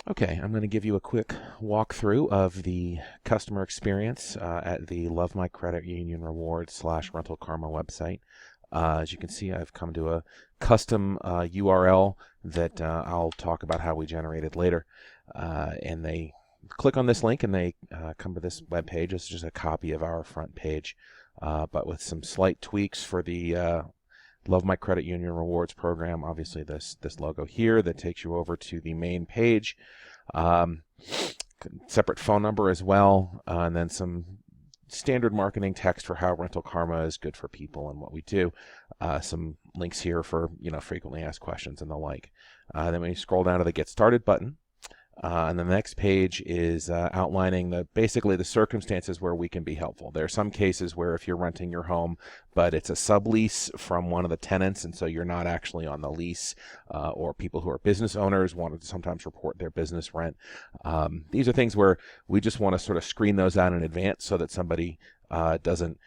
Okay, I'm going to give you a quick walkthrough of the customer experience at the Love My Credit Union Rewards / Rental Kharma website. As you can see, I've come to a custom URL that I'll talk about how we generated later. And they click on this link and they come to this web page. It's just a copy of our front page, but with some slight tweaks for the Love My Credit Union Rewards program. Obviously, this logo here that takes you over to the main page. Separate phone number as well, and then some standard marketing text for how Rental Kharma is good for people and what we do. Some links here for frequently asked questions and the like. Then when you scroll down to the Get Started button, and the next page is outlining basically the circumstances where we can be helpful. There are some cases where if you're renting your home, but it's a sublease from one of the tenants, and so you're not actually on the lease, or people who are business owners want to sometimes report their business rent. These are things where we just want to sort of screen those out in advance so that somebody doesn't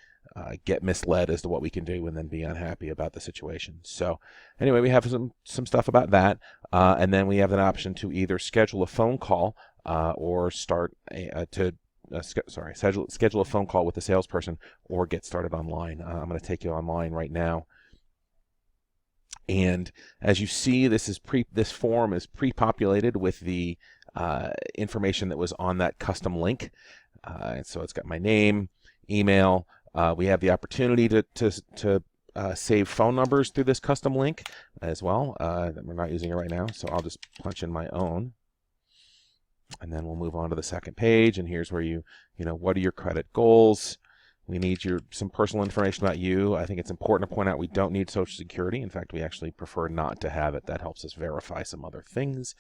get misled as to what we can do and then be unhappy about the situation. So anyway, we have some stuff about that, and then we have an option to either schedule a phone call or start schedule a phone call with the salesperson or get started online. I'm going to take you online right now. And as you see, this form is pre-populated with the information that was on that custom link. And so it's got my name, email. We have the opportunity to save phone numbers through this custom link as well. We're not using it right now, so I'll just punch in my own. And then we'll move on to the second page, and here's where what are your credit goals? We need some personal information about you. I think it's important to point out we don't need Social Security. In fact, we actually prefer not to have it. That helps us verify some other things.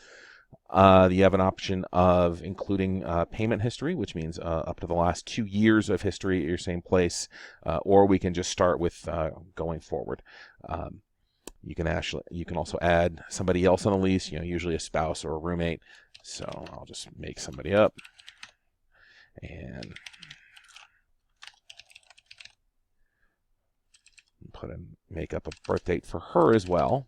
You have an option of including payment history, which means up to the last 2 years of history at your same place, or we can just start with going forward. You can also add somebody else on the lease, usually a spouse or a roommate. So I'll just make somebody up and make up a birth date for her as well.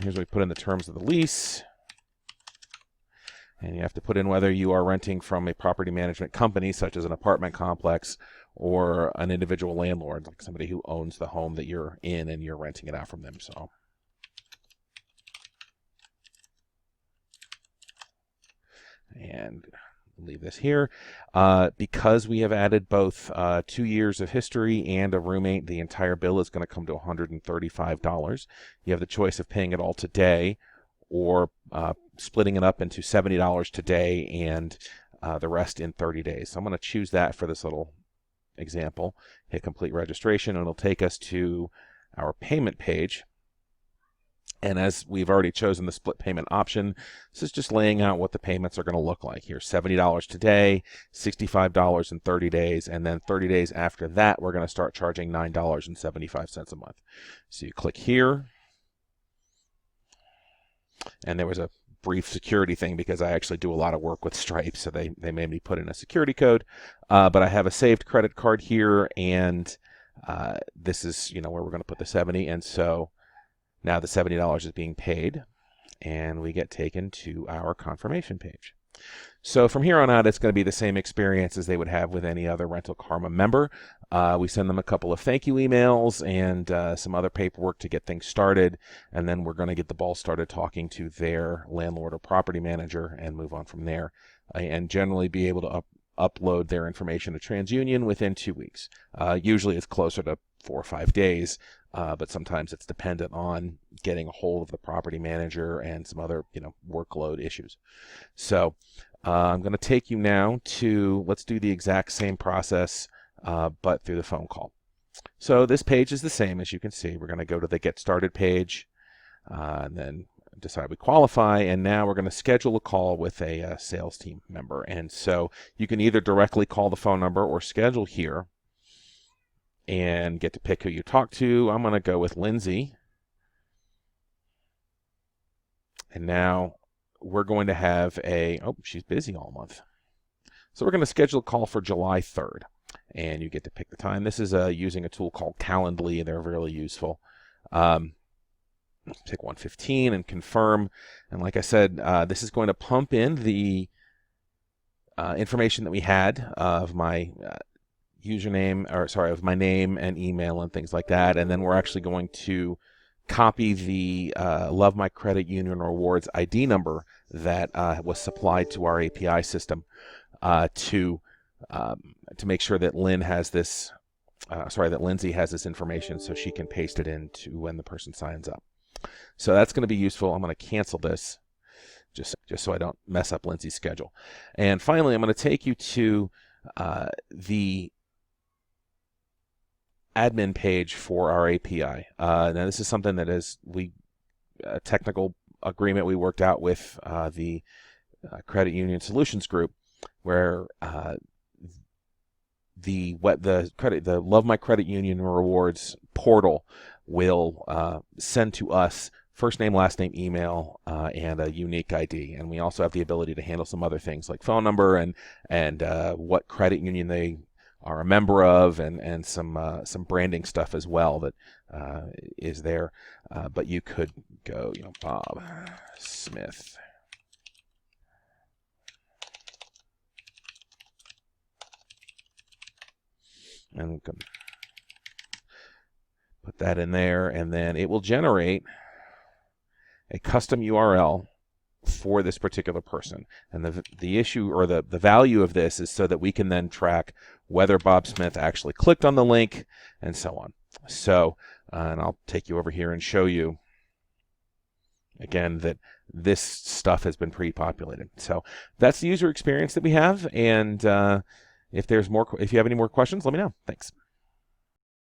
Here's what we put in the terms of the lease. And you have to put in whether you are renting from a property management company, such as an apartment complex, or an individual landlord, like somebody who owns the home that you're in and you're renting it out from them. So, and leave this here. Because we have added both 2 years of history and a roommate, the entire bill is going to come to $135. You have the choice of paying it all today or splitting it up into $70 today and the rest in 30 days. So I'm going to choose that for this little example. Hit complete registration, and it'll take us to our payment page. And as we've already chosen the split payment option, this is just laying out what the payments are going to look like here. $70 today, $65 in 30 days, and then 30 days after that, we're going to start charging $9.75 a month. So you click here, and there was a brief security thing because I actually do a lot of work with Stripe, so they made me put in a security code. But I have a saved credit card here, and this is where we're going to put the 70, and so now the $70 is being paid, and we get taken to our confirmation page. So from here on out, it's going to be the same experience as they would have with any other Rental Kharma member. We send them a couple of thank you emails and some other paperwork to get things started, and then we're going to get the ball started talking to their landlord or property manager and move on from there, and generally be able to upload their information to TransUnion within 2 weeks. Usually it's closer to 4 or 5 days, but sometimes it's dependent on getting a hold of the property manager and some other workload issues. So I'm going to take you now to, let's do the exact same process, but through the phone call. So this page is the same, as you can see. We're going to go to the Get Started page, and then decide we qualify, and now we're going to schedule a call with a sales team member. And so you can either directly call the phone number or schedule here and get to pick who you talk to. I'm going to go with Lindsay. And now we're going to have she's busy all month. So we're going to schedule a call for July 3rd. and you get to pick the time. This is using a tool called Calendly. They're really useful. Pick 1:15 and confirm. And like I said, this is going to pump in the information that we had of my of my name and email and things like that. And then we're actually going to copy the Love My Credit Union Rewards ID number that was supplied to our API system to make sure that Lynn has this. That Lindsay has this information so she can paste it into when the person signs up. So that's going to be useful. I'm going to cancel this just so I don't mess up Lindsay's schedule. And finally, I'm going to take you to the admin page for our API. Now, this is something that is a technical agreement we worked out with the Credit Union Solutions Group, where the Love My Credit Union Rewards portal will send to us first name, last name, email, and a unique ID. And we also have the ability to handle some other things like phone number and what credit union they are a member of, and some branding stuff as well that is there. But you could go, Bob Smith. And we can put that in there, and then it will generate a custom URL for this particular person. And the issue, or the value of this, is so that we can then track whether Bob Smith actually clicked on the link and so on. So, and I'll take you over here and show you again that this stuff has been pre-populated. So that's the user experience that we have. And if you have any more questions, let me know. Thanks.